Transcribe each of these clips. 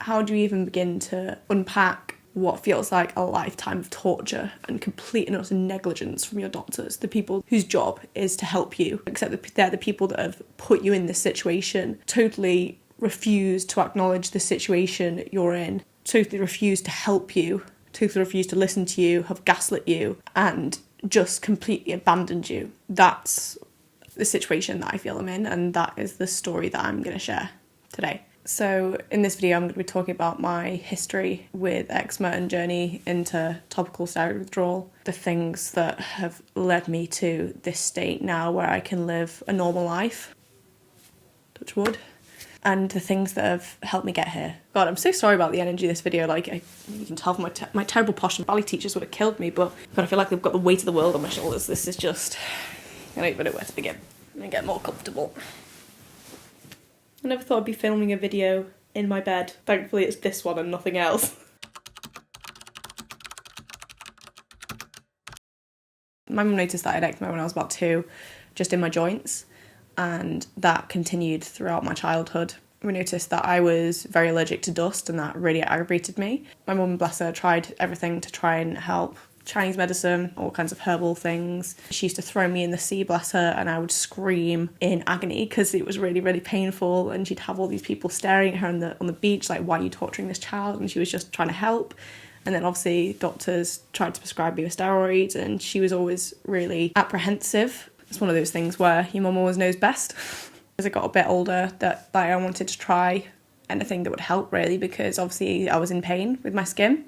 how do you even begin to unpack what feels like a lifetime of torture and complete and utter negligence from your doctors, the people whose job is to help you, except that they're the people that have put you in this situation, totally refuse to acknowledge the situation you're in, totally refuse to help you, totally refuse to listen to you, have gaslit you, and just completely abandoned you. That's the situation that I feel I'm in, and that is the story that I'm going to share today. So in this video, I'm going to be talking about my history with eczema and journey into topical steroid withdrawal, the things that have led me to this state now where I can live a normal life, touch wood, and the things that have helped me get here. God, I'm so sorry about the energy of this video. Like, you can tell from my terrible posture. Ballet teachers would have killed me, but I feel like they've got the weight of the world on my shoulders. This is just, I don't even know where to begin. I'm going to get more comfortable. I never thought I'd be filming a video in my bed. Thankfully it's this one and nothing else. My mum noticed that I had eczema when I was about 2, just in my joints, and that continued throughout my childhood. We noticed that I was very allergic to dust and that really aggravated me. My mum, bless her, tried everything to try and help. Chinese medicine, all kinds of herbal things. She used to throw me in the sea, bless her, and I would scream in agony because it was really, really painful, and she'd have all these people staring at her on the beach like, why are you torturing this child? And she was just trying to help. And then obviously doctors tried to prescribe me with steroids, and she was always really apprehensive. It's one of those things where your mum always knows best. As I got a bit older, that I wanted to try anything that would help, really, because obviously I was in pain with my skin.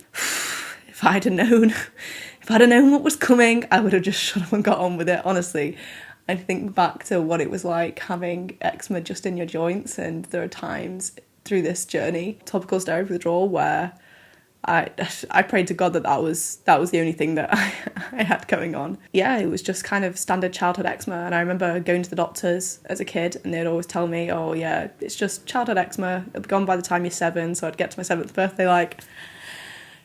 If I'd have known what was coming, I would have just shut up and got on with it, honestly. I think back to what it was like having eczema just in your joints, and there are times through this journey, topical steroid withdrawal, where I prayed to God that was the only thing that I had going on. Yeah, it was just kind of standard childhood eczema, and I remember going to the doctors as a kid, and they'd always tell me, oh yeah, it's just childhood eczema, it'll be gone by the time you're 7, so I'd get to my 7th birthday like,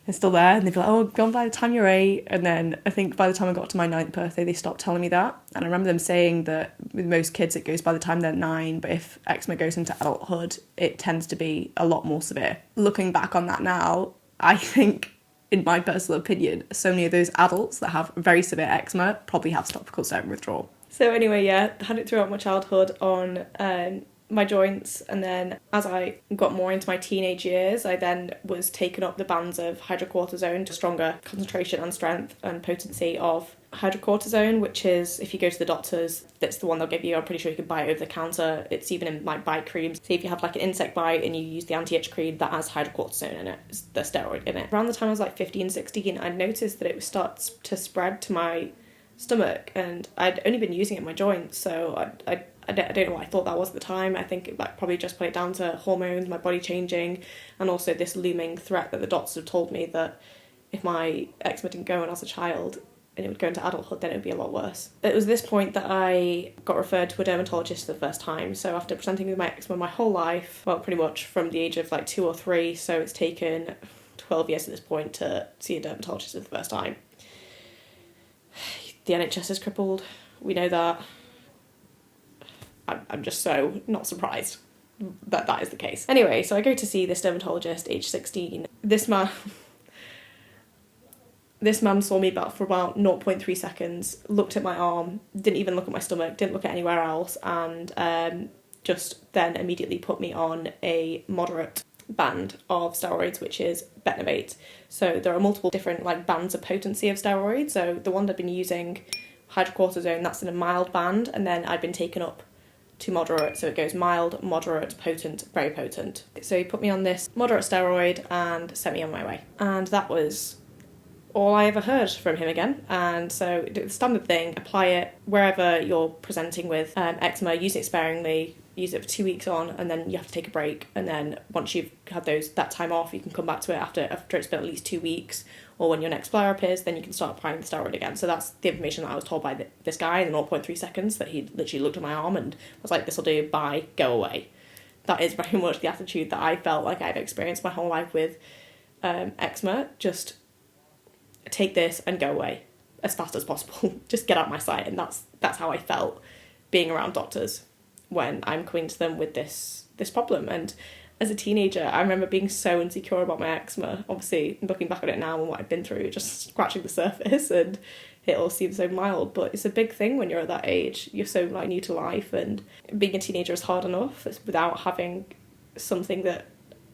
it's still there, and they'd be like, oh, gone by the time you're 8, and then I think by the time I got to my 9th birthday, they stopped telling me that. And I remember them saying that with most kids it goes by the time they're 9, but if eczema goes into adulthood, it tends to be a lot more severe. Looking back on that now, I think, in my personal opinion, so many of those adults that have very severe eczema probably have topical steroid withdrawal. So anyway, yeah, I had it throughout my childhood on my joints, and then as I got more into my teenage years, I then was taken up the bands of hydrocortisone to stronger concentration and strength and potency of hydrocortisone, which is, if you go to the doctors, that's the one they'll give you. I'm pretty sure you can buy it over the counter. It's even in like bite creams. So if you have like an insect bite and you use the anti-itch cream that has hydrocortisone in it, it's the steroid in it. Around the time I was like 15, 16, I noticed that it starts to spread to my stomach, and I'd only been using it in my joints, so I don't know what I thought that was at the time. I think it probably just put it down to hormones, my body changing, and also this looming threat that the doctors have told me that if my eczema didn't go when I was a child and it would go into adulthood, then it would be a lot worse. It was this point that I got referred to a dermatologist for the first time. So after presenting with my eczema my whole life, well, pretty much from the age of like 2 or 3, so it's taken 12 years at this point to see a dermatologist for the first time. The NHS is crippled, we know that. I'm just so not surprised that that is the case. Anyway, so I go to see this dermatologist, age 16. This man saw me for about 0.3 seconds, looked at my arm, didn't even look at my stomach, didn't look at anywhere else, and just then immediately put me on a moderate band of steroids, which is Betnovate. So there are multiple different like bands of potency of steroids. So the one I've been using, hydrocortisone, that's in a mild band, and then I've been taken up to moderate, so it goes mild, moderate, potent, very potent. So he put me on this moderate steroid and sent me on my way. And that was all I ever heard from him again. And so the standard thing, apply it wherever you're presenting with eczema, use it sparingly, use it for 2 weeks on, and then you have to take a break. And then once you've had that time off, you can come back to it after it's been at least 2 weeks, or when your next flare up is, then you can start applying the steroid again. So that's the information that I was told by this guy in 0.3 seconds, that he literally looked at my arm and was like, this'll do, bye, go away. That is very much the attitude that I felt like I've experienced my whole life with eczema. Just take this and go away as fast as possible. Just get out my sight. And that's how I felt being around doctors when I'm coming to them with this problem. And as a teenager, I remember being so insecure about my eczema. Obviously, looking back at it now and what I've been through, just scratching the surface, and it all seems so mild, but it's a big thing when you're at that age. You're so like new to life, and being a teenager is hard enough without having something that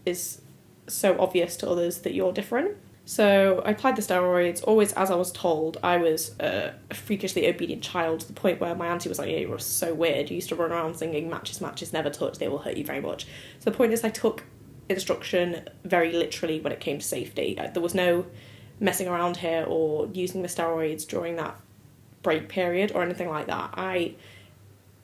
is so obvious to others that you're different. So I applied the steroids, always as I was told. I was a freakishly obedient child, to the point where my auntie was like, yeah, you were so weird. You used to run around singing matches, never touch, they will hurt you very much. So the point is, I took instruction very literally when it came to safety. There was no messing around here or using the steroids during that break period or anything like that. I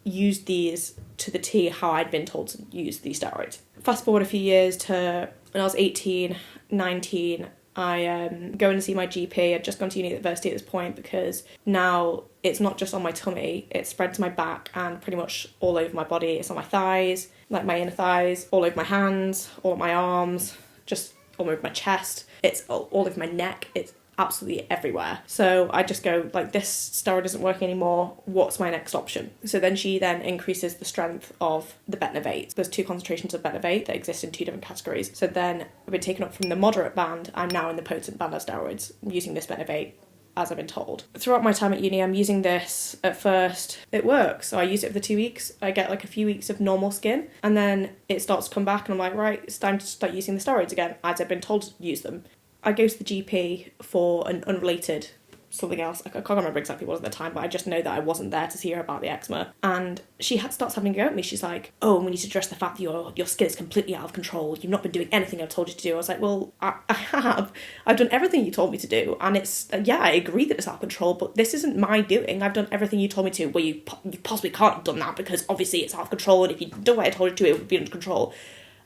used these to the T how I'd been told to use these steroids. Fast forward a few years to when I was 18, 19, I go in to see my GP. I'd just gone to university at this point, because now it's not just on my tummy, it's spread to my back and pretty much all over my body. It's on my thighs, like my inner thighs, all over my hands, all over my arms, just all over my chest. It's all over my neck. It's absolutely everywhere. So I just go like, this steroid isn't working anymore. What's my next option? So then she increases the strength of the Betnovate. There's 2 concentrations of Betnovate that exist in 2 different categories. So then I've been taken up from the moderate band. I'm now in the potent band of steroids, using this Betnovate as I've been told. Throughout my time at uni, I'm using this. At first, it works. So I use it for the 2 weeks. I get like a few weeks of normal skin, and then it starts to come back, and I'm like, right, it's time to start using the steroids again, as I've been told to use them. I go to the GP for an unrelated something else. I can't remember exactly what it was at the time, but I just know that I wasn't there to see her about the eczema. And she starts having a go at me. She's like, oh, we need to address the fact that your skin is completely out of control. You've not been doing anything I've told you to do. I was like, well, I have. I've done everything you told me to do. And it's, yeah, I agree that it's out of control, but this isn't my doing. I've done everything you told me to. Well, you possibly can't have done that, because obviously it's out of control, and if you'd done what I told you to, it would be under control.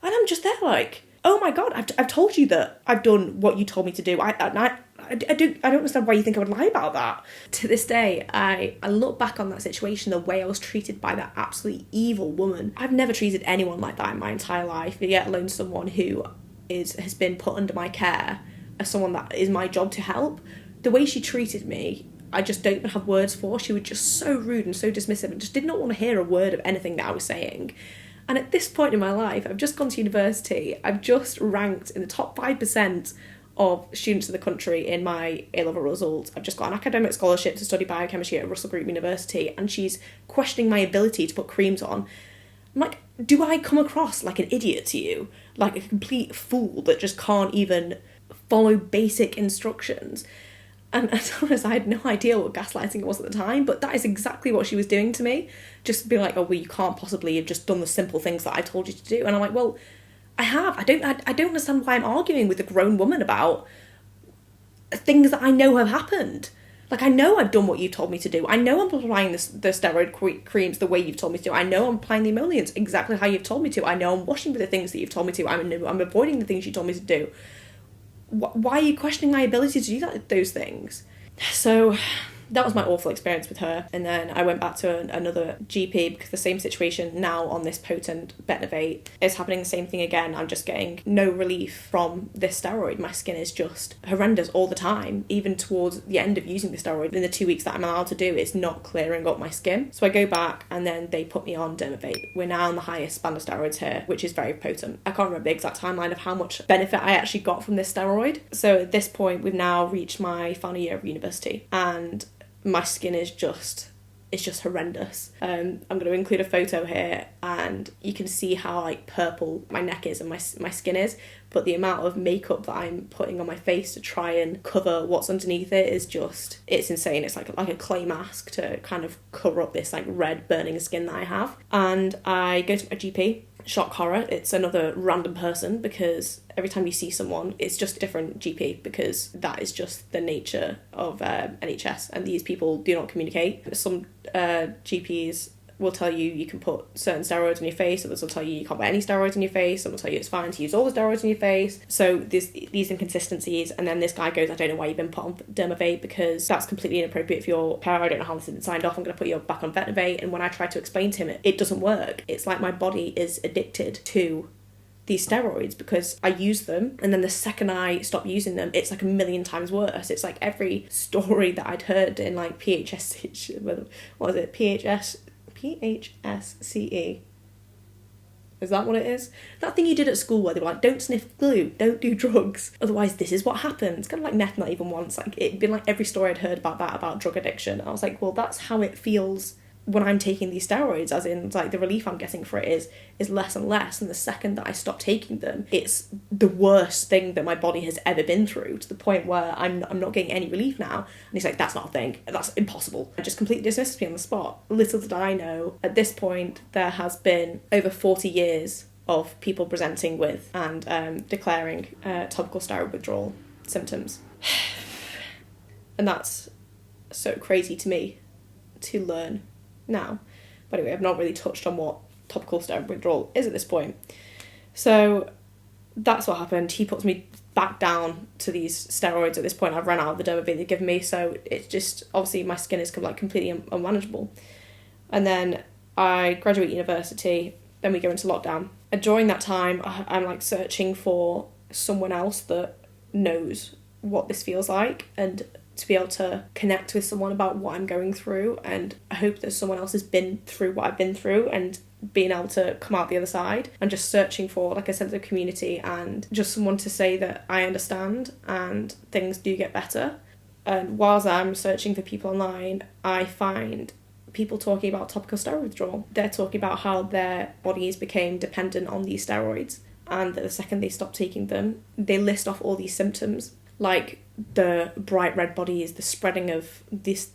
And I'm just there like, oh my God, I've told you that I've done what you told me to do. I don't understand why you think I would lie about that. To this day, I look back on that situation, the way I was treated by that absolutely evil woman. I've never treated anyone like that in my entire life, yet alone someone who has been put under my care as someone that is my job to help. The way she treated me, I just don't even have words for. She was just so rude and so dismissive, and just did not want to hear a word of anything that I was saying. And at this point in my life, I've just gone to university. I've just ranked in the top 5% of students in the country in my A-level results. I've just got an academic scholarship to study biochemistry at Russell Group University, and she's questioning my ability to put creams on. I'm like, do I come across like an idiot to you? Like a complete fool that just can't even follow basic instructions? And to be honest, I had no idea what gaslighting was at the time, but that is exactly what she was doing to me. Just be like, oh, well, you can't possibly have just done the simple things that I told you to do. And I'm like, well, I have. I don't understand why I'm arguing with a grown woman about things that I know have happened. Like, I know I've done what you told me to do. I know I'm applying the steroid creams the way you've told me to. I know I'm applying the emollients exactly how you've told me to. I know I'm washing with the things that you've told me to. I'm avoiding the things you told me to do. Why are you questioning my ability to do those things? So that was my awful experience with her. And then I went back to another GP, because the same situation now on this potent Betnovate is happening, the same thing again. I'm just getting no relief from this steroid. My skin is just horrendous all the time. Even towards the end of using the steroid, in the 2 weeks that I'm allowed to do, it's not clearing up my skin. So I go back, and then they put me on Dermovate. We're now on the highest band of steroids here, which is very potent. I can't remember the exact timeline of how much benefit I actually got from this steroid. So at this point, we've now reached my final year of university, and my skin is just horrendous. I'm going to include a photo here, and you can see how like purple my neck is and my skin is, but the amount of makeup that I'm putting on my face to try and cover what's underneath it is just, it's insane. It's like a clay mask to kind of cover up this like red burning skin that I have. And I go to my GP. Shock horror, it's another random person, because every time you see someone, it's just a different GP, because that is just the nature of NHS, and these people do not communicate. Some GPs will tell you can put certain steroids on your face, others will tell you can't put any steroids on your face, some will tell you it's fine to use all the steroids on your face. So there's these inconsistencies, and then this guy goes, I don't know why you've been put on Dermovate, because that's completely inappropriate for your care. I don't know how this has been signed off. I'm going to put you back on Betnovate. And when I try to explain to him, it doesn't work. It's like my body is addicted to these steroids because I use them, and then the second I stop using them, it's like a million times worse. It's like every story that I'd heard in like PHSCE, Is that what it is? That thing you did at school where they were like, don't sniff glue, don't do drugs, otherwise this is what happens. Kind of like Neth Not Even Once. Like, it'd been like every story I'd heard about that, about drug addiction. I was like, well, that's how it feels when I'm taking these steroids, as in, like, the relief I'm getting for it is less and less, and the second that I stop taking them, it's the worst thing that my body has ever been through, to the point where I'm not getting any relief now. And he's like, that's not a thing, that's impossible. I just completely dismissed me on the spot. Little did I know, at this point, there has been over 40 years of people presenting with and declaring topical steroid withdrawal symptoms. And that's so crazy to me to learn now. But anyway, I've not really touched on what topical steroid withdrawal is at this point. So that's what happened. He puts me back down to these steroids. At this point, I've run out of the Dermavir they've given me, so it's just, obviously my skin is like completely unmanageable. And then I graduate university, then we go into lockdown. And during that time, I'm like searching for someone else that knows what this feels like, and to be able to connect with someone about what I'm going through, and I hope that someone else has been through what I've been through and being able to come out the other side, and just searching for like a sense of community and just someone to say that I understand and things do get better. And whilst I'm searching for people online, I find people talking about topical steroid withdrawal. They're talking about how their bodies became dependent on these steroids, and that the second they stopped taking them, they list off all these symptoms, like the bright red bodies, the spreading of this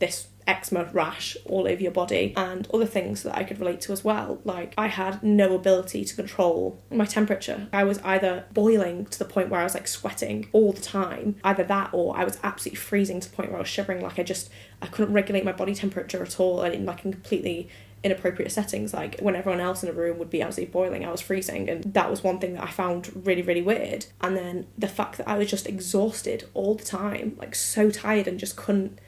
eczema rash all over your body, and other things that I could relate to as well. Like, I had no ability to control my temperature. I was either boiling to the point where I was like sweating all the time, either that, or I was absolutely freezing to the point where I was shivering. Like, I couldn't regulate my body temperature at all, and in completely inappropriate settings. Like, when everyone else in a room would be absolutely boiling, I was freezing, and that was one thing that I found really, really weird. And then the fact that I was just exhausted all the time, like so tired, and just couldn't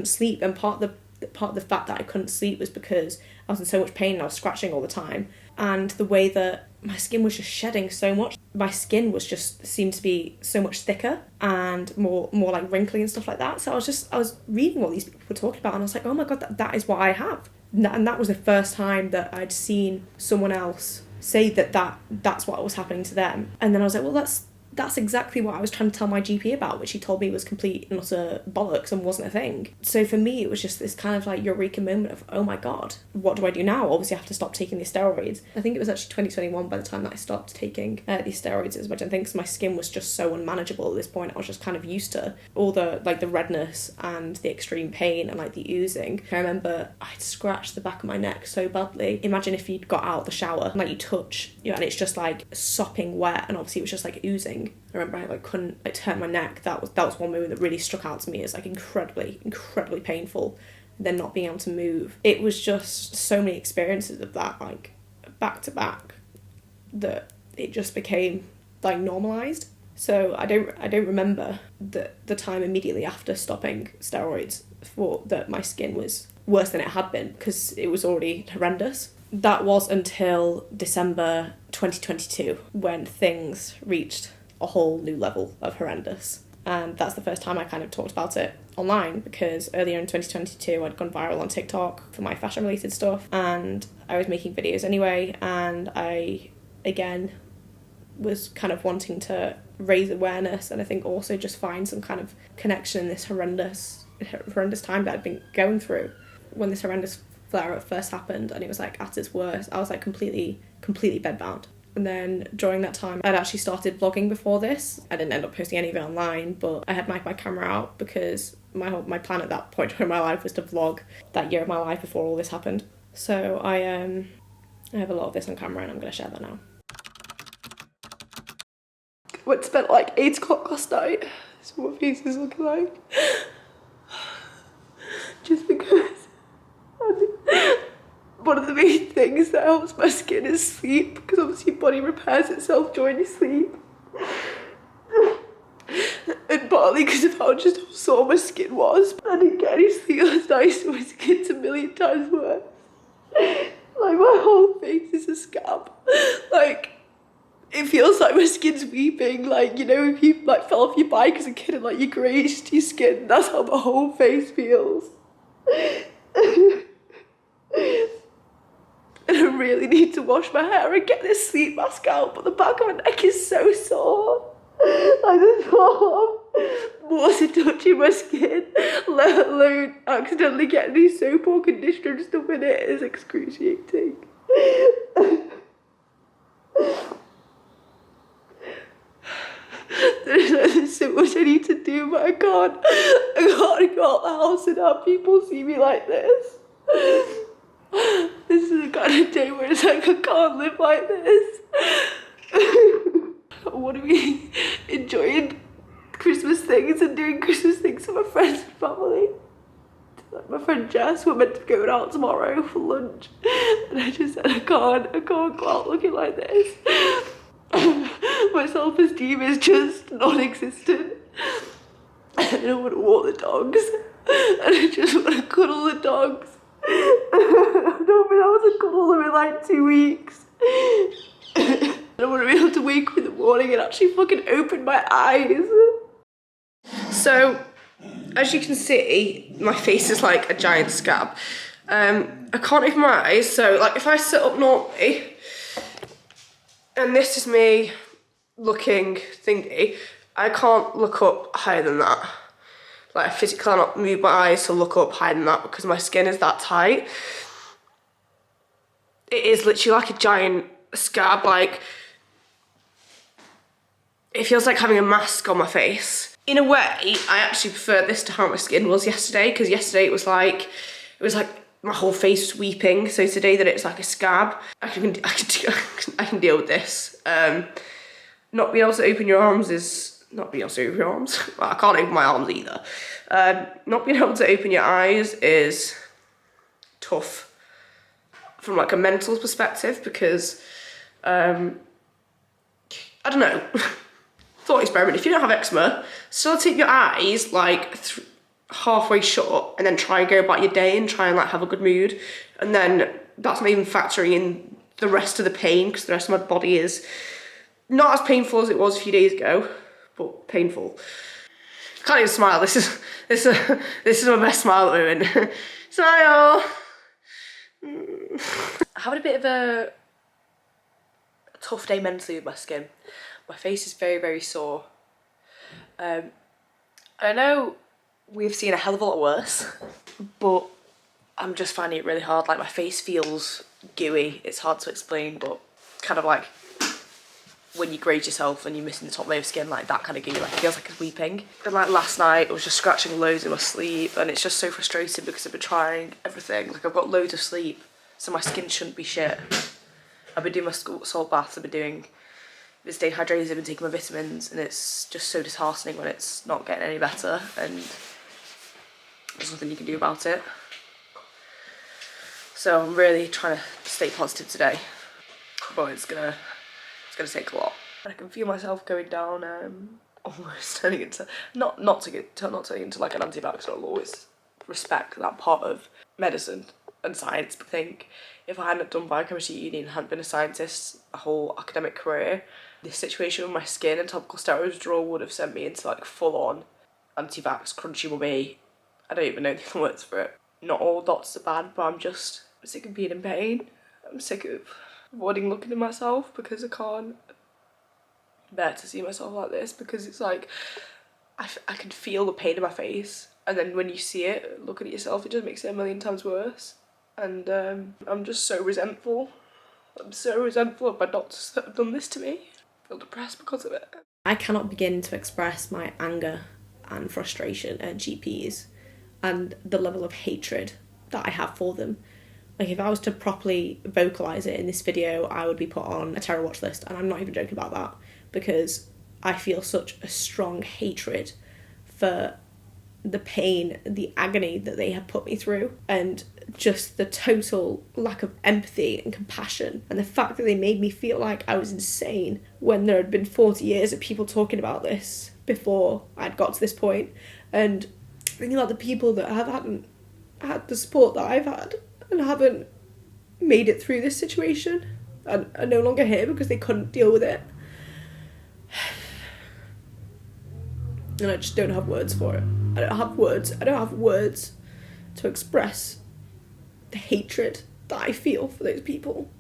sleep. And part of the fact that I couldn't sleep was because I was in so much pain and I was scratching all the time, and the way that my skin was just shedding so much. My skin was just seemed to be so much thicker and more like wrinkly and stuff like that. So I was reading what these people were talking about, and I was like, oh my god, that is what I have. And that was the first time that I'd seen someone else say that's what was happening to them. And then I was like, well, that's exactly what I was trying to tell my GP about, which he told me was complete and utter bollocks and wasn't a thing. So for me, it was just this kind of like eureka moment of, oh my god, what do I do now? Obviously I have to stop taking these steroids. I think it was actually 2021 by the time that I stopped taking these steroids as much. I think because my skin was just so unmanageable at this point. I was just kind of used to all the like the redness and the extreme pain and like the oozing. I remember I'd scratched the back of my neck so badly. Imagine if you'd got out of the shower and like you touch, and it's just like sopping wet, and obviously it was just like oozing. I remember I couldn't turn my neck. That was one moment that really struck out to me as like incredibly painful. And then not being able to move. It was just so many experiences of that, like back to back, that it just became like normalized. So I don't remember the time immediately after stopping steroids for that my skin was worse than it had been, because it was already horrendous. That was until December 2022 when things reached a whole new level of horrendous. And that's the first time I kind of talked about it online, because earlier in 2022 I'd gone viral on TikTok for my fashion related stuff, and I was making videos anyway, and I again was kind of wanting to raise awareness, and I think also just find some kind of connection in this horrendous time that I'd been going through. When this horrendous flare-up first happened and it was like at its worst, I was like completely bedbound. And then during that time, I'd actually started vlogging before this. I didn't end up posting any of it online, but I had my camera out because my plan at that point in my life was to vlog that year of my life before all this happened. So I have a lot of this on camera, and I'm going to share that now. I went to bed at like 8 o'clock last night. That's what my face is looking like. Just because one of the main things that helps my skin is sleep, because obviously your body repairs itself during your sleep. And partly because of how sore my skin was. I didn't get any sleep last night, so my skin's a million times worse. Like, my whole face is a scab. Like, it feels like my skin's weeping. Like, if you like fell off your bike as a kid and like you grazed your skin, that's how my whole face feels. And I'm really need to wash my hair and get this sleep mask out, but the back of my neck is so sore. I just thought of water touching my skin, let alone accidentally getting any soap or conditioner and stuff in it, is excruciating. There's so much I need to do, but I can't go out the house and have people see me like this. This is the kind of day where it's like I can't live like this. I want to be enjoying Christmas things and doing Christmas things with my friends and family. Like my friend Jess, we're meant to be going out tomorrow for lunch, and I just said I can't go out looking like this. My self-esteem is just non-existent. I don't want to walk the dogs, and I just want to cuddle the dogs. I've not been able to cuddle them in like 2 weeks. I want to be able to wake up in the morning and actually fucking open my eyes. So, as you can see, my face is like a giant scab. I can't open my eyes, so like if I sit up normally, and this is me looking thingy, I can't look up higher than that. Like I physically cannot move my eyes to look up higher than that because my skin is that tight. It is literally like a giant scab, like it feels like having a mask on my face. In a way, I actually prefer this to how my skin was yesterday, because yesterday it was like my whole face was weeping. So today that it's like a scab, I can deal with this. Not being able to open your arms is not being able to open your arms. Well, I can't open my arms either. Not being able to open your eyes is tough from like a mental perspective, because I don't know. Thought experiment. If you don't have eczema, still take your eyes like halfway shut and then try and go about your day and try and like have a good mood. And then that's not even factoring in the rest of the pain, because the rest of my body is not as painful as it was a few days ago, but painful. I can't even smile. This is my best smile at the moment. Smile. Having a bit of a tough day mentally with my skin. My face is very, very sore. I know we've seen a hell of a lot worse, but I'm just finding it really hard. Like my face feels gooey. It's hard to explain, but kind of like when you grade yourself and you're missing the top layer of skin, like that kind of gooey. Like it feels like it's weeping. And like last night, I was just scratching loads in my sleep, and it's just so frustrating because I've been trying everything. Like I've got loads of sleep, so my skin shouldn't be shit. I've been doing my salt baths. I've been staying hydrated, I've been taking my vitamins, and it's just so disheartening when it's not getting any better and there's nothing you can do about it. So I'm really trying to stay positive today, but it's gonna take a lot. And I can feel myself going down, almost turning into not turning into like an anti-vaxxer. I'll always respect that part of medicine and science, but I think if I hadn't done biochemistry at uni and hadn't been a scientist a whole academic career, this situation with my skin and topical steroid withdrawal would have sent me into like full-on anti-vax, crunchy mummy. I don't even know the other words for it. Not all doctors are bad, but I'm sick of being in pain. I'm sick of avoiding looking at myself because I can't bear to see myself like this, because it's like I can feel the pain in my face, and then when you see it, looking at yourself, it just makes it a million times worse. And I'm just so resentful. I'm so resentful of my doctors that have done this to me. I feel depressed because of it. I cannot begin to express my anger and frustration at GPs and the level of hatred that I have for them. Like if I was to properly vocalise it in this video, I would be put on a terror watch list, and I'm not even joking about that, because I feel such a strong hatred for the pain, the agony that they have put me through, and just the total lack of empathy and compassion, and the fact that they made me feel like I was insane when there had been 40 years of people talking about this before I'd got to this point. And thinking about the people that haven't had the support that I've had and haven't made it through this situation and are no longer here because they couldn't deal with it. And I just don't have words for it. I don't have words to express the hatred that I feel for those people.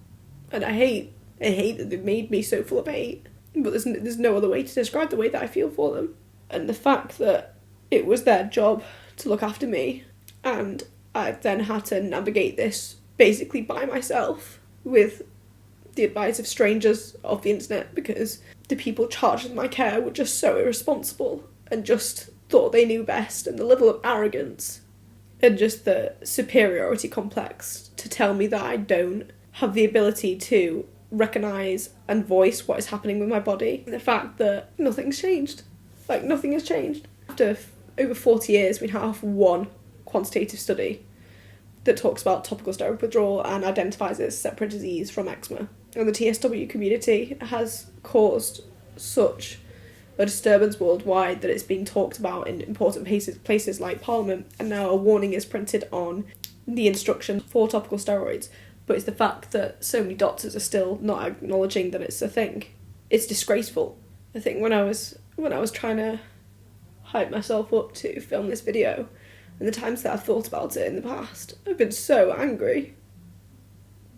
And I hate that they've made me so full of hate. But there's no other way to describe the way that I feel for them. And the fact that it was their job to look after me, and I then had to navigate this basically by myself with the advice of strangers off the internet, because the people charged with my care were just so irresponsible and just thought they knew best, and the level of arrogance and just the superiority complex to tell me that I don't have the ability to recognise and voice what is happening with my body. The fact that nothing's changed. Like, nothing has changed. After over 40 years, we have one quantitative study that talks about topical steroid withdrawal and identifies it as a separate disease from eczema. And the TSW community has caused such a disturbance worldwide that it's being talked about in important places like Parliament, and now a warning is printed on the instruction for topical steroids. But it's the fact that so many doctors are still not acknowledging that it's a thing. It's disgraceful. I think when I was trying to hype myself up to film this video, and the times that I've thought about it in the past, I've been so angry.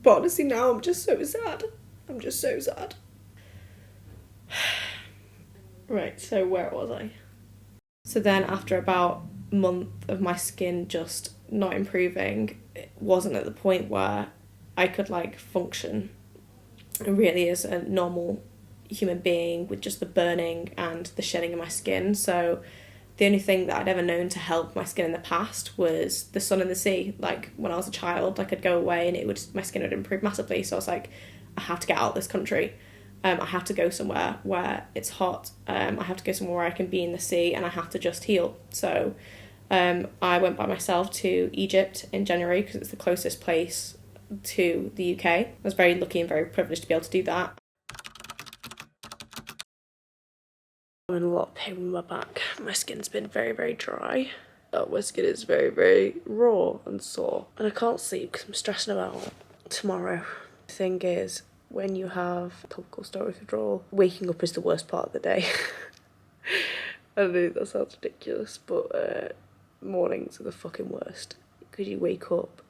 But honestly now I'm just so sad. I'm just so sad. Right, so where was I? So then after about a month of my skin just not improving, it wasn't at the point where I could like function really as a normal human being with just the burning and the shedding of my skin. So the only thing that I'd ever known to help my skin in the past was the sun and the sea. Like when I was a child, I could go away and my skin would improve massively. So I was like, I have to get out of this country. I have to go somewhere where it's hot. I have to go somewhere where I can be in the sea, and I have to just heal. So I went by myself to Egypt in January because it's the closest place to the UK. I was very lucky and very privileged to be able to do that. I'm in a lot of pain with my back. My skin's been very, very dry. My skin is very, very raw and sore. And I can't sleep because I'm stressing about tomorrow. The thing is, when you have topical steroid withdrawal, waking up is the worst part of the day. I know that sounds ridiculous, but mornings are the fucking worst. Because you wake up,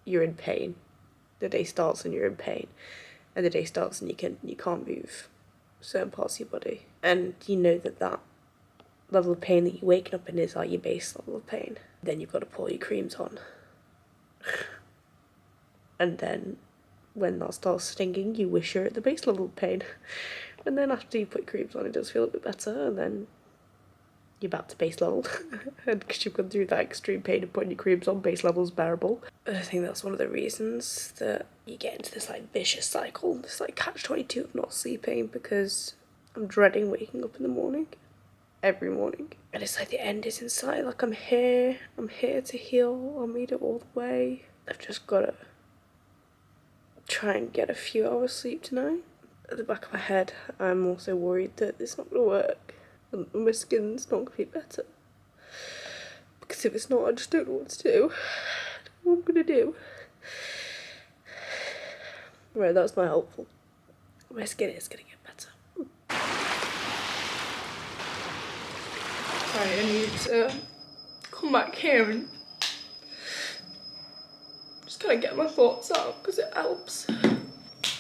you're in pain. The day starts and you're in pain. And the day starts and you can't move certain parts of your body. And you know that level of pain that you're waking up in is like your base level of pain. Then you've got to put all your creams on. And then when that starts stinging, you wish you're at the base level of pain. And then after you put creams on, it does feel a bit better, and then you're back to base level. And because you've gone through that extreme pain of putting your creams on, base level's bearable. And I think that's one of the reasons that you get into this like vicious cycle, this like catch-22 of not sleeping, because I'm dreading waking up in the morning. Every morning. And it's like the end is in sight. Like I'm here to heal. I'll made it all the way. I've just got to try and get a few hours sleep tonight. At the back of my head, I'm also worried that it's not going to work and my skin's not going to be better. Because if it's not, I just don't know what to do. I don't know what I'm going to do. Right, that's not helpful. My skin is going to get better. Right, I need to come back here and just kind of get my thoughts out, because it helps.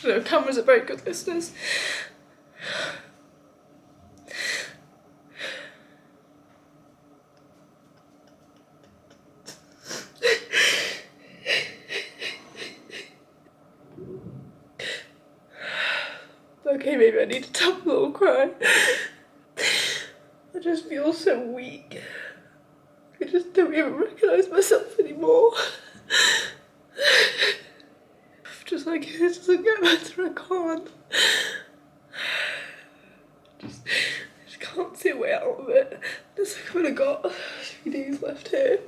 You know, cameras are very good listeners. Okay, maybe I need to tap a little cry. I just feel so weak. I just don't even recognise myself anymore. Just like, if it doesn't get better, I can't. I just can't see a way out of it. It's like I've only got a few days left here.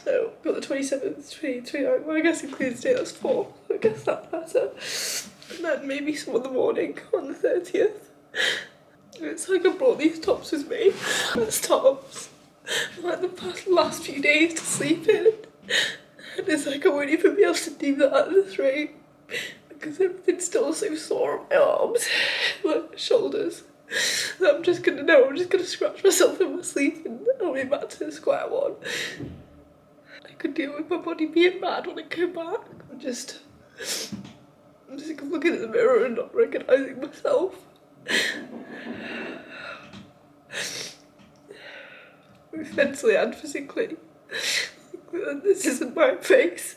So, got the 27th, 29th, well I guess including today, that's 4. So I guess that's better. And then maybe some other morning on the 30th. It's like I brought these tops with me, as tops, for like the last few days to sleep in. And it's like I won't even be able to do that at this rate, because everything's still so sore on my arms, my shoulders. So I'm just gonna scratch myself in my sleep and I'll be back to square one. I could deal with my body being mad when I go back, or just I'm sick of looking in the mirror and not recognising myself. Both mentally and physically. This isn't my face.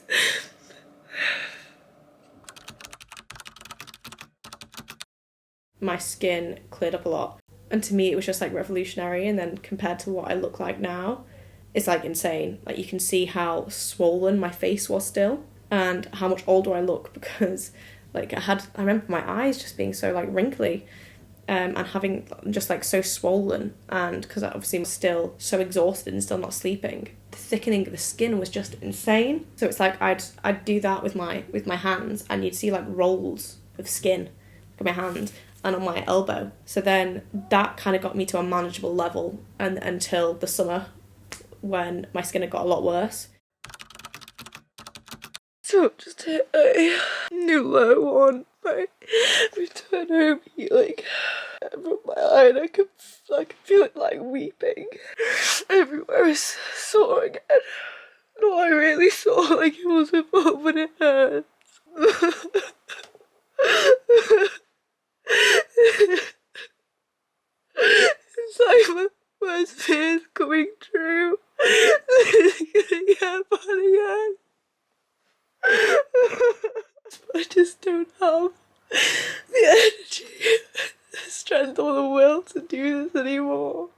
My skin cleared up a lot. And to me, it was just like revolutionary. And then compared to what I look like now, it's like insane. Like you can see how swollen my face was still and how much older I look because like I remember my eyes just being so like wrinkly and having just like so swollen, and because I obviously was still so exhausted and still not sleeping, the thickening of the skin was just insane. So it's like I'd do that with my hands and you'd see like rolls of skin on my hand and on my elbow. So then that kind of got me to a manageable level and until the summer when my skin had got a lot worse. So I've just hit a new low on my return home healing. I rubbed my eye and I can feel it like weeping. Everywhere is sore again. No, I really saw like it was before, but it hurts. It's like my worst fears coming true. It's gonna get bad again. I just don't have the energy, the strength or the will to do this anymore.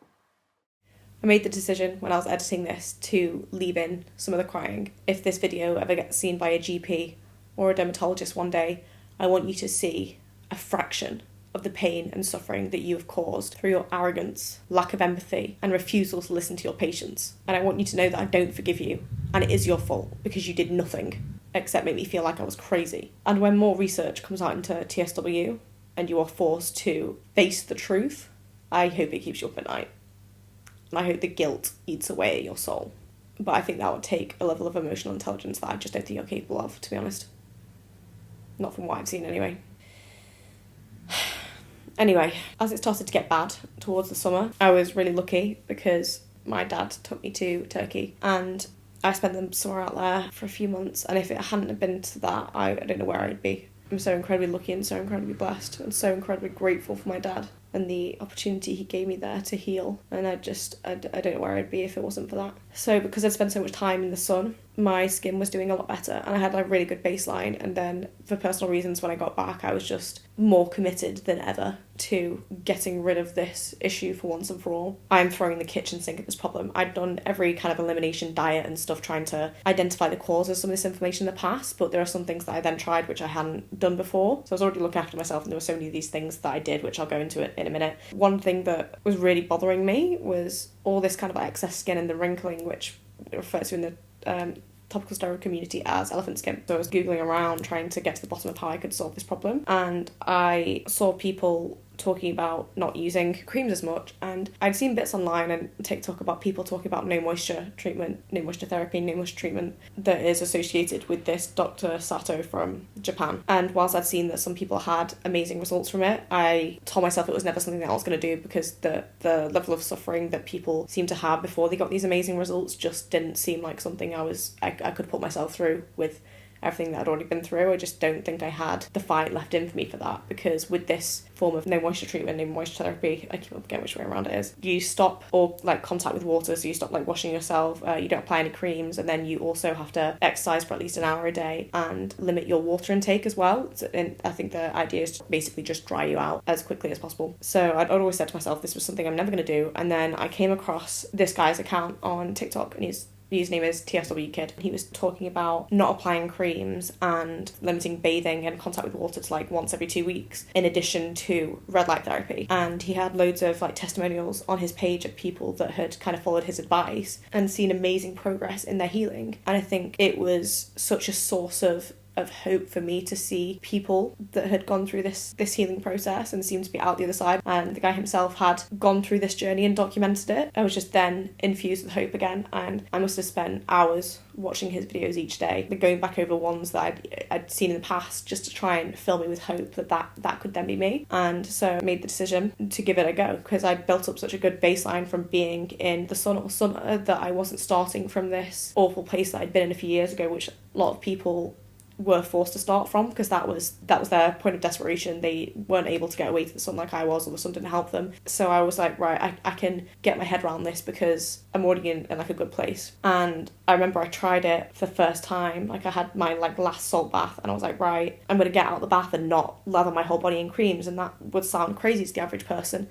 I made the decision when I was editing this to leave in some of the crying. If this video ever gets seen by a GP or a dermatologist one day, I want you to see a fraction of the pain and suffering that you have caused through your arrogance, lack of empathy, and refusal to listen to your patients. And I want you to know that I don't forgive you, and it is your fault because you did nothing except make me feel like I was crazy. And when more research comes out into TSW and you are forced to face the truth, I hope it keeps you up at night. And I hope the guilt eats away at your soul. But I think that would take a level of emotional intelligence that I just don't think you're capable of, to be honest. Not from what I've seen anyway. Anyway, as it started to get bad towards the summer, I was really lucky because my dad took me to Turkey and I spent the summer out there for a few months, and if it hadn't have been to that, I don't know where I'd be. I'm so incredibly lucky and so incredibly blessed and so incredibly grateful for my dad and the opportunity he gave me there to heal. And I don't know where I'd be if it wasn't for that. So because I'd spent so much time in the sun, my skin was doing a lot better and I had a really good baseline. And then for personal reasons, when I got back, I was just more committed than ever to getting rid of this issue for once and for all. I'm throwing the kitchen sink at this problem. I'd done every kind of elimination diet and stuff trying to identify the cause of some of this inflammation in the past, but there are some things that I then tried which I hadn't done before. So I was already looking after myself and there were so many of these things that I did, which I'll go into it in a minute. One thing that was really bothering me was all this kind of excess skin and the wrinkling, which referred to in the topical steroid community as elephant skin. So I was googling around trying to get to the bottom of how I could solve this problem, and I saw people talking about not using creams as much, and I'd seen bits online and TikTok about people talking about no moisture treatment, no moisture therapy, no moisture treatment that is associated with this Dr. Sato from Japan. And whilst I'd seen that some people had amazing results from it, I told myself it was never something that I was going to do because the level of suffering that people seem to have before they got these amazing results just didn't seem like something I could put myself through with everything that I'd already been through. I just don't think I had the fight left in for me for that, because with this form of no moisture treatment, no moisture therapy, I keep on forgetting which way around it is, you stop all like contact with water, so you stop like washing yourself, you don't apply any creams, and then you also have to exercise for at least an hour a day and limit your water intake as well. And I think the idea is to basically just dry you out as quickly as possible. So I'd always said to myself this was something I'm never going to do, and then I came across this guy's account on TikTok, and his name is TSW Kid. He was talking about not applying creams and limiting bathing and contact with water to like once every 2 weeks, in addition to red light therapy. And he had loads of like testimonials on his page of people that had kind of followed his advice and seen amazing progress in their healing. And I think it was such a source of hope for me to see people that had gone through this healing process and seemed to be out the other side, and the guy himself had gone through this journey and documented it. I was just then infused with hope again, and I must have spent hours watching his videos each day, going back over ones that I'd seen in the past just to try and fill me with hope that could then be me. And so I made the decision to give it a go, because I'd built up such a good baseline from being in the sun all summer that I wasn't starting from this awful place that I'd been in a few years ago, which a lot of people were forced to start from, because that was their point of desperation. They weren't able to get away to the sun like I was, or the sun didn't help them. So I was like, right, I can get my head around this because I'm already in like a good place. And I remember I tried it for the first time. Like, I had my like last salt bath, and I was like, right, I'm going to get out of the bath and not lather my whole body in creams. And that would sound crazy to the average person.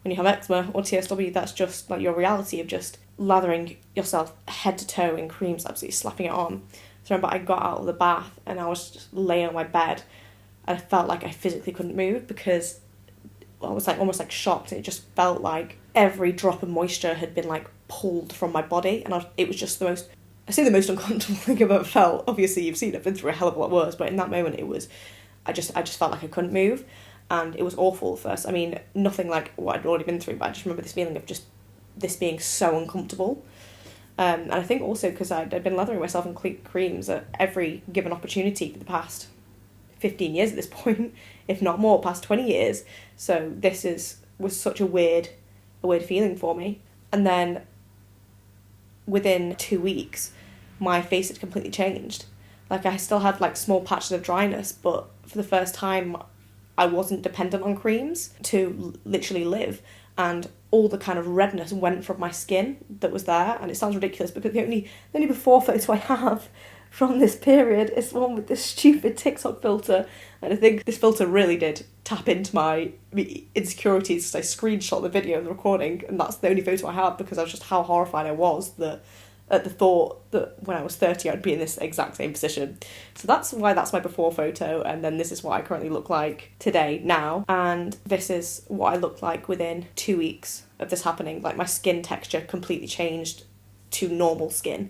When you have eczema or TSW, that's just like your reality of just lathering yourself head to toe in creams, absolutely slapping it on. So I remember I got out of the bath and I was just laying on my bed, and I felt like I physically couldn't move because I was like almost like shocked. It just felt like every drop of moisture had been like pulled from my body, and it was just the most uncomfortable thing I've ever felt. Obviously, you've seen I've been through a hell of a lot worse, but in that moment I just felt like I couldn't move, and it was awful at first. I mean, nothing like what I'd already been through, but I just remember this feeling of just this being so uncomfortable. And I think also because I'd been lathering myself in creams at every given opportunity for the past 15 years at this point, if not more, past 20 years. So this was such a weird feeling for me. And then within 2 weeks, my face had completely changed. Like, I still had like small patches of dryness, but for the first time, I wasn't dependent on creams to literally live. And all the kind of redness went from my skin that was there. And it sounds ridiculous because the only before photo I have from this period is one with this stupid TikTok filter. And I think this filter really did tap into my insecurities, because I screenshot the video and the recording, and that's the only photo I have, because I was just how horrified I was at the thought that when I was 30 I'd be in this exact same position. So that's why that's my before photo, and then this is what I currently look like today now, and this is what I looked like within 2 weeks of this happening. Like, my skin texture completely changed to normal skin,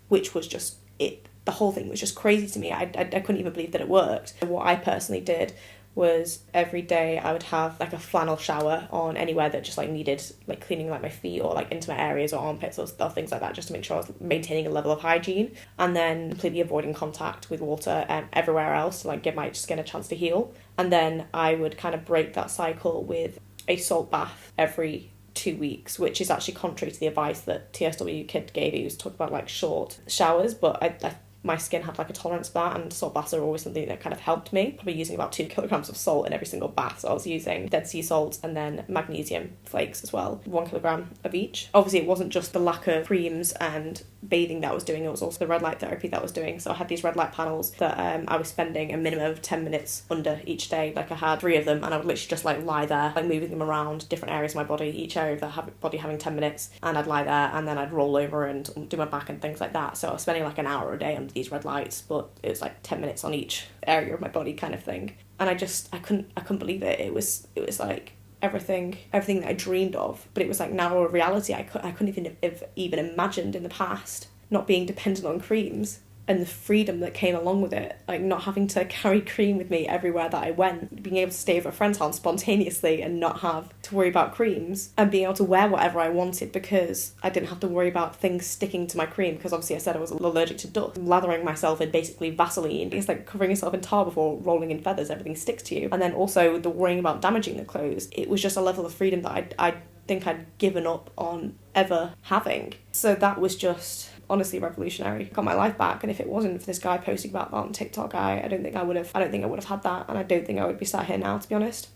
which was just it. The whole thing was just crazy to me. I couldn't even believe that it worked. What I personally did was every day I would have like a flannel shower on anywhere that just like needed like cleaning, like my feet or like intimate areas or armpits or things like that, just to make sure I was maintaining a level of hygiene, and then completely avoiding contact with water and everywhere else to like give my skin a chance to heal. And then I would kind of break that cycle with a salt bath every 2 weeks, which is actually contrary to the advice that TSW Kid gave. He was talking about like short showers, but I my skin had like a tolerance for that, and salt baths are always something that kind of helped me. Probably using about 2 kilograms of salt in every single bath. So I was using Dead Sea salt and then magnesium flakes as well, 1 kilogram of each. Obviously, it wasn't just the lack of creams and bathing that I was doing, it was also the red light therapy that I was doing. So I had these red light panels that I was spending a minimum of 10 minutes under each day. Like, I had 3 of them, and I would literally just like lie there, like moving them around different areas of my body, each area of the body having 10 minutes, and I'd lie there and then I'd roll over and do my back and things like that. So I was spending like an hour a day under these red lights, but it was like 10 minutes on each area of my body kind of thing. And I couldn't believe it. It was like everything that I dreamed of, but it was like now a reality. I couldn't even have even imagined in the past, not being dependent on creams, and the freedom that came along with it, like not having to carry cream with me everywhere that I went, being able to stay over a friend's house spontaneously and not have to worry about creams, and being able to wear whatever I wanted because I didn't have to worry about things sticking to my cream, because obviously I said I was allergic to dust. Lathering myself in basically Vaseline, it's like covering yourself in tar before rolling in feathers, everything sticks to you. And then also the worrying about damaging the clothes, it was just a level of freedom that I think I'd given up on ever having. So that was just honestly revolutionary. Got my life back, and if it wasn't for this guy posting about that on TikTok, I don't think I would have had that, and I don't think I would be sat here now, to be honest.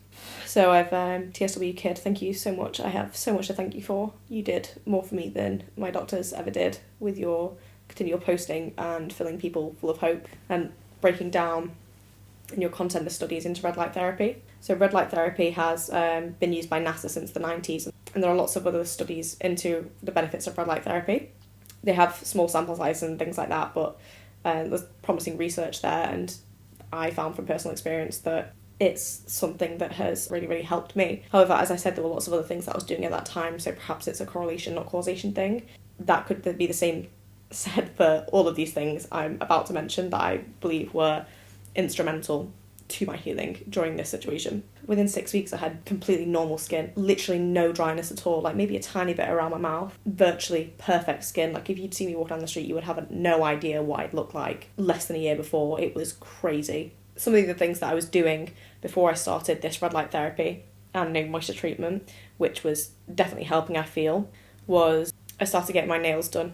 So I've TSW Kid, thank you so much. I have so much to thank you for. You did more for me than my doctors ever did with your continual posting and filling people full of hope and breaking down in your content the studies into red light therapy. So red light therapy has been used by NASA since the 90s, and there are lots of other studies into the benefits of red light therapy. They have small sample sizes and things like that, but there's promising research there, and I found from personal experience that it's something that has really, really helped me. However, as I said, there were lots of other things that I was doing at that time, so perhaps it's a correlation, not causation thing. That could be the same said for all of these things I'm about to mention that I believe were instrumental to my healing during this situation. Within 6 weeks I had completely normal skin, literally no dryness at all, like maybe a tiny bit around my mouth, virtually perfect skin. Like if you'd see me walk down the street you would have no idea what I'd look like less than a year before. It was crazy. Some of the things that I was doing before I started this red light therapy and no moisture treatment, which was definitely helping I feel, was I started getting my nails done.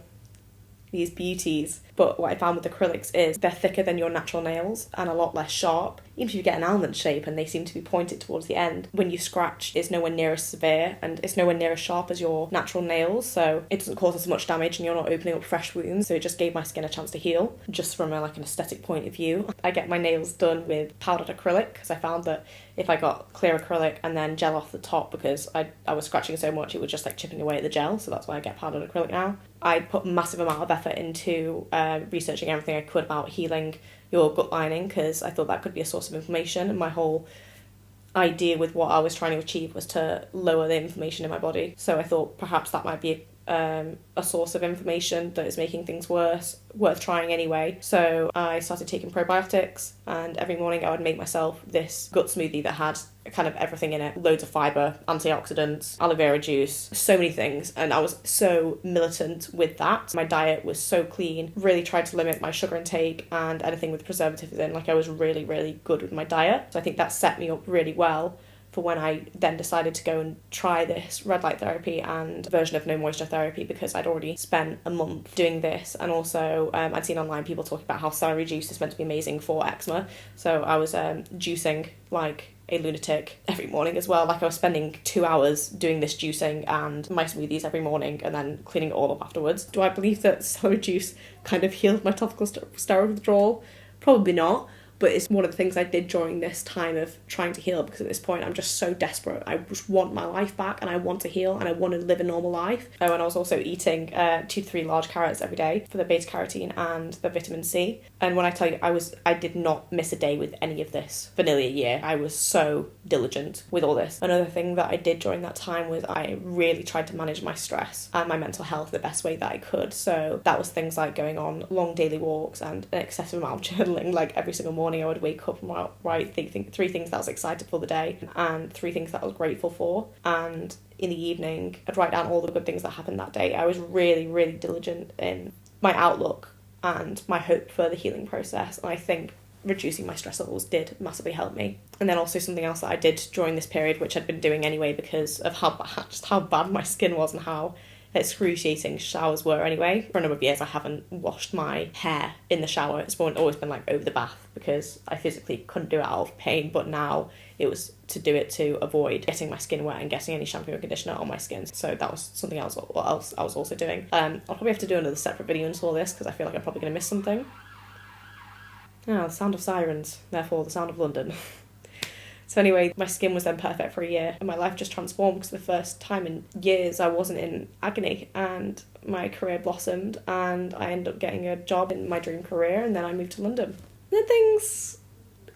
These beauties. But what I found with acrylics is they're thicker than your natural nails and a lot less sharp. Even if you get an almond shape and they seem to be pointed towards the end, when you scratch, it's nowhere near as severe and it's nowhere near as sharp as your natural nails, so it doesn't cause as much damage and you're not opening up fresh wounds. So it just gave my skin a chance to heal, just from an aesthetic point of view. I get my nails done with powdered acrylic because I found that if I got clear acrylic and then gel off the top, because I was scratching so much it was just like chipping away at the gel, so that's why I get powdered acrylic now. I put a massive amount of effort into researching everything I could about healing your gut lining, because I thought that could be a source of inflammation, and my whole idea with what I was trying to achieve was to lower the inflammation in my body. So I thought perhaps that might be a source of inflammation that is making things worse, worth trying anyway. So I started taking probiotics, and every morning I would make myself this gut smoothie that had kind of everything in it: loads of fibre, antioxidants, aloe vera juice, so many things. And I was so militant with that. My diet was so clean, really tried to limit my sugar intake and anything with preservatives in. Like, I was really, really good with my diet. So I think that set me up really well for when I then decided to go and try this red light therapy and version of no moisture therapy, because I'd already spent a month doing this. And also I'd seen online people talking about how celery juice is meant to be amazing for eczema, so I was juicing like a lunatic every morning as well. Like, I was spending 2 hours doing this juicing and my smoothies every morning and then cleaning it all up afterwards. Do I believe that celery juice kind of healed my topical steroid withdrawal? Probably not. But it's one of the things I did during this time of trying to heal, because at this point I'm just so desperate. I just want my life back and I want to heal and I want to live a normal life. Oh, and I was also eating 2 to 3 large carrots every day for the beta carotene and the vitamin C. And when I tell you, I did not miss a day with any of this for nearly a year. I was so diligent with all this. Another thing that I did during that time was I really tried to manage my stress and my mental health the best way that I could. So that was things like going on long daily walks and an excessive amount of journaling. Like, every single morning I would wake up and write 3 things that I was excited for the day and 3 things that I was grateful for. And in the evening, I'd write down all the good things that happened that day. I was really, really diligent in my outlook and my hope for the healing process. And I think reducing my stress levels did massively help me. And then also something else that I did during this period, which I'd been doing anyway because of how bad my skin was and how excruciating showers were anyway. For a number of years I haven't washed my hair in the shower. It's always been like over the bath because I physically couldn't do it out of pain, but now it was to do it to avoid getting my skin wet and getting any shampoo and conditioner on my skin. So that was something else I was also doing. I'll probably have to do another separate video into all this because I feel like I'm probably going to miss something. Oh, the sound of sirens, therefore the sound of London. So anyway, my skin was then perfect for a year and my life just transformed because for the first time in years I wasn't in agony and my career blossomed and I ended up getting a job in my dream career, and then I moved to London. Then things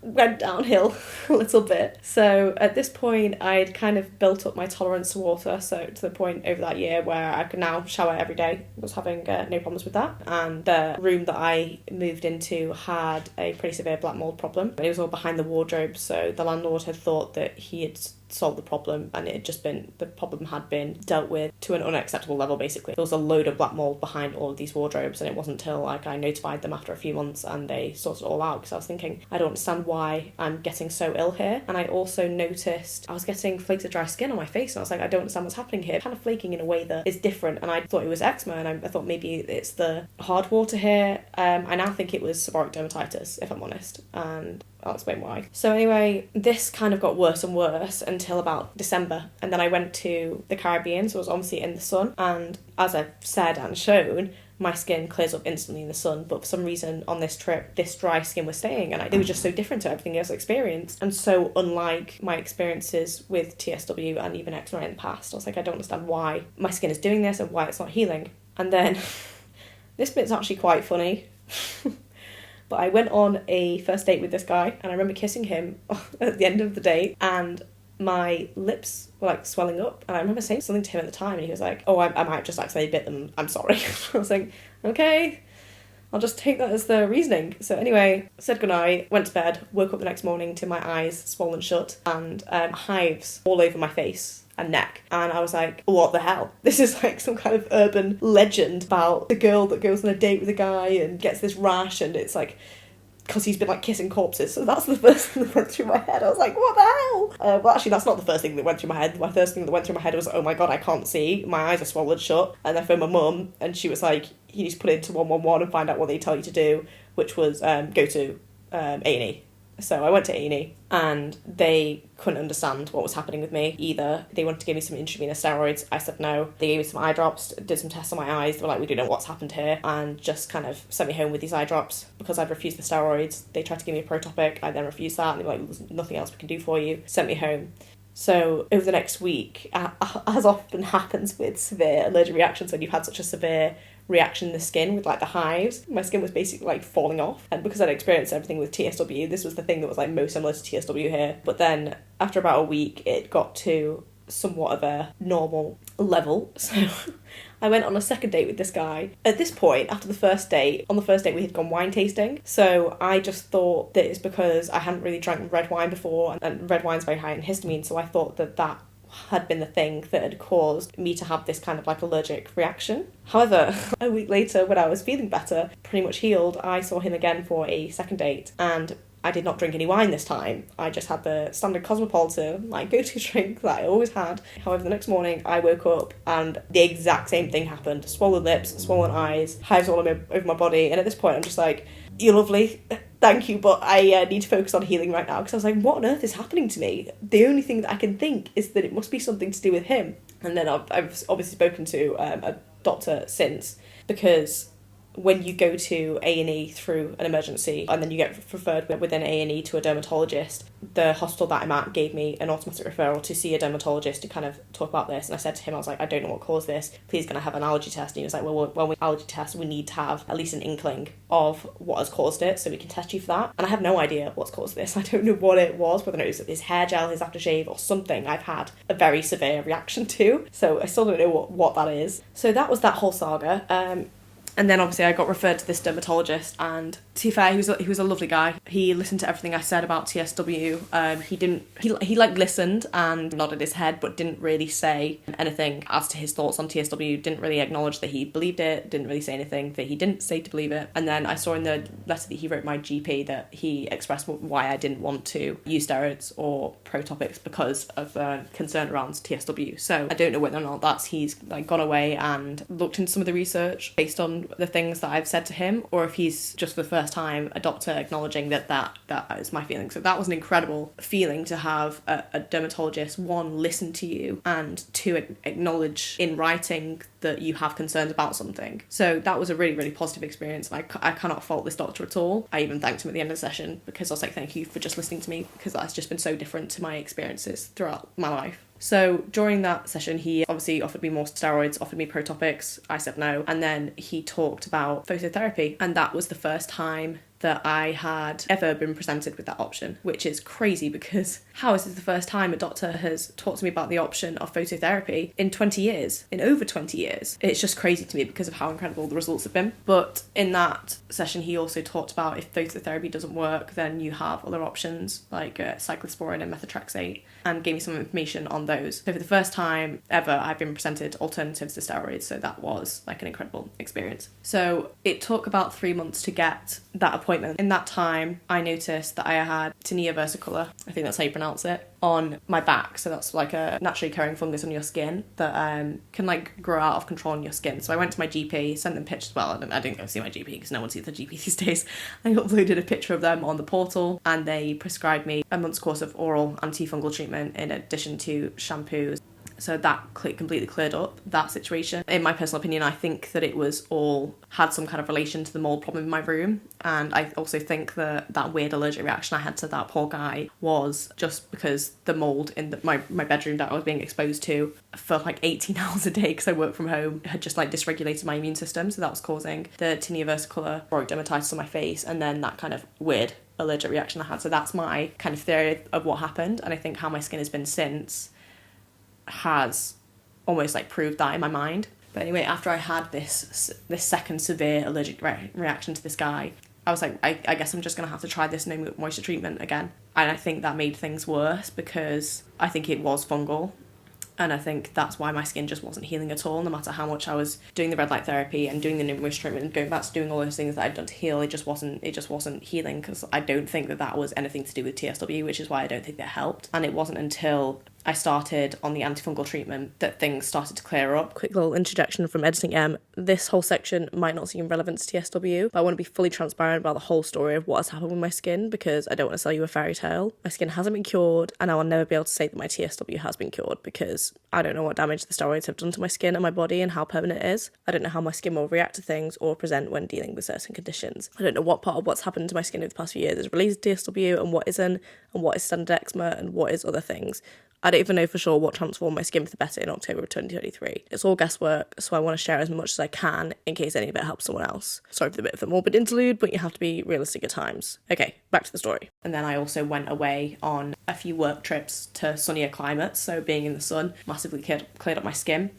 went downhill a little bit. So at this point I'd kind of built up my tolerance to water, so to the point over that year where I could now shower every day. I was having no problems with that. And the room that I moved into had a pretty severe black mold problem. It was all behind the wardrobe, so the landlord had thought that he had solved the problem and the problem had been dealt with to an unacceptable level. Basically, there was a load of black mold behind all of these wardrobes, and it wasn't until I notified them after a few months and they sorted it all out, because I was thinking, I don't understand why I'm getting so ill here. And I also noticed I was getting flakes of dry skin on my face, and I was like, I don't understand what's happening here. Kind of flaking in a way that is different, and I thought it was eczema, and I thought maybe it's the hard water here. I now think it was seborrheic dermatitis, if I'm honest, and I'll explain why. So anyway, this kind of got worse and worse until about December, and then I went to the Caribbean, so I was obviously in the sun, and as I've said and shown, my skin clears up instantly in the sun, but for some reason on this trip this dry skin was staying, and it was just so different to everything else I experienced and so unlike my experiences with TSW and even eczema in the past. I was like, I don't understand why my skin is doing this and why it's not healing. And then this bit's actually quite funny. But I went on a first date with this guy and I remember kissing him at the end of the date, and my lips were like swelling up, and I remember saying something to him at the time and he was like, oh, I might just accidentally bit them, I'm sorry. I was like, okay, I'll just take that as the reasoning. So anyway, said goodnight, went to bed, woke up the next morning to my eyes swollen shut and hives all over my face and neck, and I was like, what the hell? This is like some kind of urban legend about the girl that goes on a date with a guy and gets this rash, and it's like because he's been like kissing corpses. So that's the first thing that went through my head. I was like, what the hell? Well, actually, that's not the first thing that went through my head. My first thing that went through my head was, oh my God, I can't see. My eyes are swallowed shut. And I phoned my mum, and she was like, you need to put it into 111 and find out what they tell you to do, which was go to A&E. So I went to A&E, and they couldn't understand what was happening with me either. They wanted to give me some intravenous steroids. I said no. They gave me some eye drops, did some tests on my eyes. They were like, we don't know what's happened here, and just kind of sent me home with these eye drops because I'd refused the steroids. They tried to give me a Protopic. I then refused that, and they were like, there's nothing else we can do for you. Sent me home. So over the next week, as often happens with severe allergic reactions, when you've had such a severe reaction in the skin with like the hives, my skin was basically like falling off, and because I'd experienced everything with TSW, this was the thing that was like most similar to TSW here. But then after about a week, it got to somewhat of a normal level. So I went on a second date with this guy. At this point, after the first date, on the first date we had gone wine tasting, so I just thought that it's because I hadn't really drank red wine before, and red wine's very high in histamine, so I thought that had been the thing that had caused me to have this kind of like allergic reaction. However, a week later, when I was feeling better, pretty much healed, I saw him again for a second date, and I did not drink any wine this time. I just had the standard Cosmopolitan, like, go-to drink that I always had. However, the next morning I woke up and the exact same thing happened. Swollen lips, swollen eyes, hives all over my body, and at this point I'm just like, you're lovely, thank you, but I need to focus on healing right now, because I was like, what on earth is happening to me? The only thing that I can think is that it must be something to do with him. And then I've obviously spoken to a doctor since, because when you go to A&E through an emergency and then you get referred within A&E to a dermatologist, the hospital that I'm at gave me an automatic referral to see a dermatologist to kind of talk about this. And I said to him, I was like, I don't know what caused this. Please can I have an allergy test? And he was like, well, when we allergy test, we need to have at least an inkling of what has caused it so we can test you for that. And I have no idea what's caused this. I don't know what it was, whether it was his hair gel, his aftershave, or something I've had a very severe reaction to. So I still don't know what that is. So that was that whole saga. And then obviously I got referred to this dermatologist, and to be fair, he was a lovely guy. He listened to everything I said about TSW. He like listened and nodded his head, but didn't really say anything as to his thoughts on TSW, didn't really acknowledge that he believed it, didn't really say anything that he didn't say to believe it. And then I saw in the letter that he wrote my GP that he expressed why I didn't want to use steroids or Protopics because of concern around TSW. So I don't know whether or not he's like gone away and looked into some of the research based on the things that I've said to him, or if he's just for the first time a doctor acknowledging that is my feeling. So that was an incredible feeling to have a dermatologist, one, listen to you, and two, acknowledge in writing that you have concerns about something. So that was a really, really positive experience, and I cannot fault this doctor at all. I even thanked him at the end of the session because I was like, thank you for just listening to me, because that's just been so different to my experiences throughout my life. So during that session, he obviously offered me more steroids, offered me Protopics. I said no. And then he talked about phototherapy. And that was the first time that I had ever been presented with that option, which is crazy because how is this the first time a doctor has talked to me about the option of phototherapy in 20 years, in over 20 years? It's just crazy to me because of how incredible the results have been. But in that session, he also talked about if phototherapy doesn't work, then you have other options like cyclosporin and methotrexate, and gave me some information on those. So for the first time ever, I've been presented alternatives to steroids, so that was like an incredible experience. So it took about 3 months to get that appointment. In that time, I noticed that I had tinea versicolor, I think that's how you pronounce it, on my back. So that's like a naturally occurring fungus on your skin that can like grow out of control on your skin. So I went to my GP, sent them pictures. Well, I didn't go see my GP because no one sees the GP these days. I uploaded a picture of them on the portal, and they prescribed me a month's course of oral antifungal treatment in addition to shampoos. So that completely cleared up that situation. In my personal opinion, I think that it was all had some kind of relation to the mold problem in my room. And I also think that weird allergic reaction I had to that poor guy was just because the mold in my bedroom that I was being exposed to for like 18 hours a day because I work from home had just like dysregulated my immune system. So that was causing the tinea versicolor, seborrheic dermatitis on my face, and then that kind of weird allergic reaction I had. So that's my kind of theory of what happened. And I think how my skin has been since has almost like proved that in my mind. But anyway, after I had this second severe allergic reaction to this guy, I was like, I guess I'm just gonna have to try this no moisture treatment again. And I think that made things worse because I think it was fungal. And I think that's why my skin just wasn't healing at all. No matter how much I was doing the red light therapy and doing the numerous treatment and going back to doing all those things that I'd done to heal, it just wasn't healing, because I don't think that was anything to do with TSW, which is why I don't think that helped. And it wasn't until I started on the antifungal treatment that things started to clear up. Quick little interjection from Editing M. This whole section might not seem relevant to TSW, but I want to be fully transparent about the whole story of what has happened with my skin, because I don't want to sell you a fairy tale. My skin hasn't been cured, and I will never be able to say that my TSW has been cured, because I don't know what damage the steroids have done to my skin and my body and how permanent it is. I don't know how my skin will react to things or present when dealing with certain conditions. I don't know what part of what's happened to my skin over the past few years is related to TSW and what isn't, and what is standard eczema and what is other things. I don't even know for sure what transformed my skin for the better in October of 2023. It's all guesswork, so I want to share as much as I can in case any of it helps someone else. Sorry for the bit of a morbid interlude, but you have to be realistic at times. Okay, back to the story. And then I also went away on a few work trips to sunnier climates, so being in the sun massively cleared up my skin.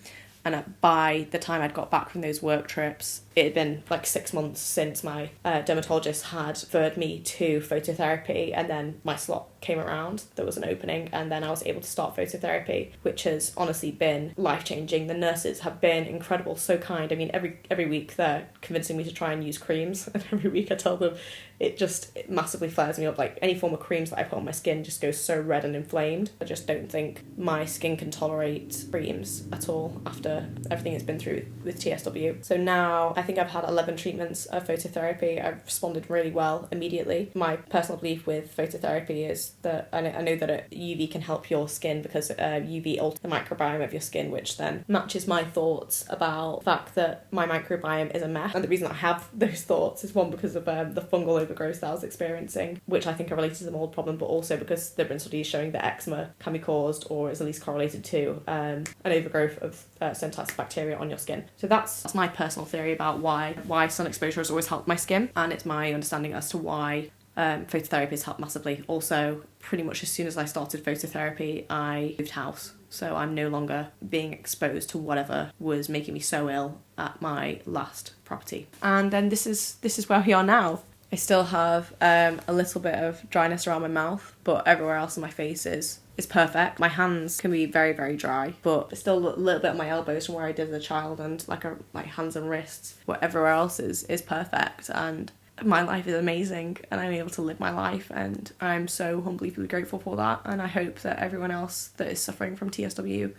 And by the time I'd got back from those work trips, it had been like 6 months since my dermatologist had referred me to phototherapy, and then my slot came around, there was an opening, and then I was able to start phototherapy, which has honestly been life-changing. The nurses have been incredible, so kind. I mean, every week they're convincing me to try and use creams, and every week I tell them it massively flares me up. Like, any form of creams that I put on my skin just goes so red and inflamed. I just don't think my skin can tolerate creams at all after everything it's been through with TSW. So now I think I've had 11 treatments of phototherapy. I've responded really well immediately. My personal belief with phototherapy is that I know that UV can help your skin because UV alters the microbiome of your skin, which then matches my thoughts about the fact that my microbiome is a mess. And the reason I have those thoughts is, one, because of the fungal overgrowth that I was experiencing, which I think are related to the mold problem, but also because there have been studies showing that eczema can be caused, or is at least correlated to, an overgrowth of certain types of bacteria on your skin. So that's my personal theory about why sun exposure has always helped my skin, and it's my understanding as to why phototherapy has helped massively. Also, pretty much as soon as I started phototherapy, I moved house, so I'm no longer being exposed to whatever was making me so ill at my last property. And then this is where we are now. I still have a little bit of dryness around my mouth, but everywhere else in my face is perfect. My hands can be very, very dry, but still a little bit on my elbows from where I did as a child, and like hands and wrists. But everywhere else is perfect, and my life is amazing, and I'm able to live my life, and I'm so humbly grateful for that. And I hope that everyone else that is suffering from TSW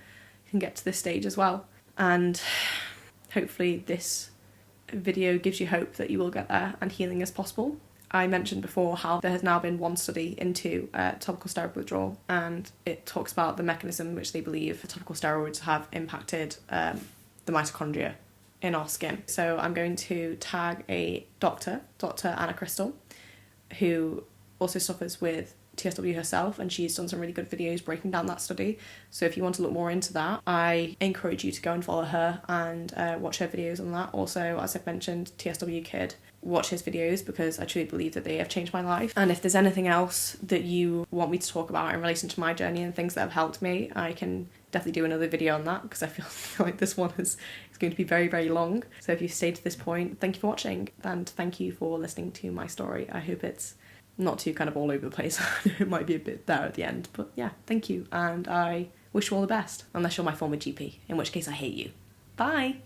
can get to this stage as well. And hopefully this video gives you hope that you will get there and healing is possible. I mentioned before how there has now been one study into topical steroid withdrawal, and it talks about the mechanism in which they believe topical steroids have impacted the mitochondria in our skin. So I'm going to tag a Dr. Anna Crystal, who also suffers with TSW herself, and she's done some really good videos breaking down that study. So if you want to look more into that, I encourage you to go and follow her and watch her videos on that. Also, as I've mentioned, TSW Kid, watch his videos, because I truly believe that they have changed my life. And if there's anything else that you want me to talk about in relation to my journey and things that have helped me, I can definitely do another video on that, because I feel like this one is going to be very, very long. So if you've stayed to this point, thank you for watching, and thank you for listening to my story. I hope it's not too kind of all over the place. It might be a bit there at the end, but yeah, thank you, and I wish you all the best, unless you're my former GP, in which case I hate you. Bye!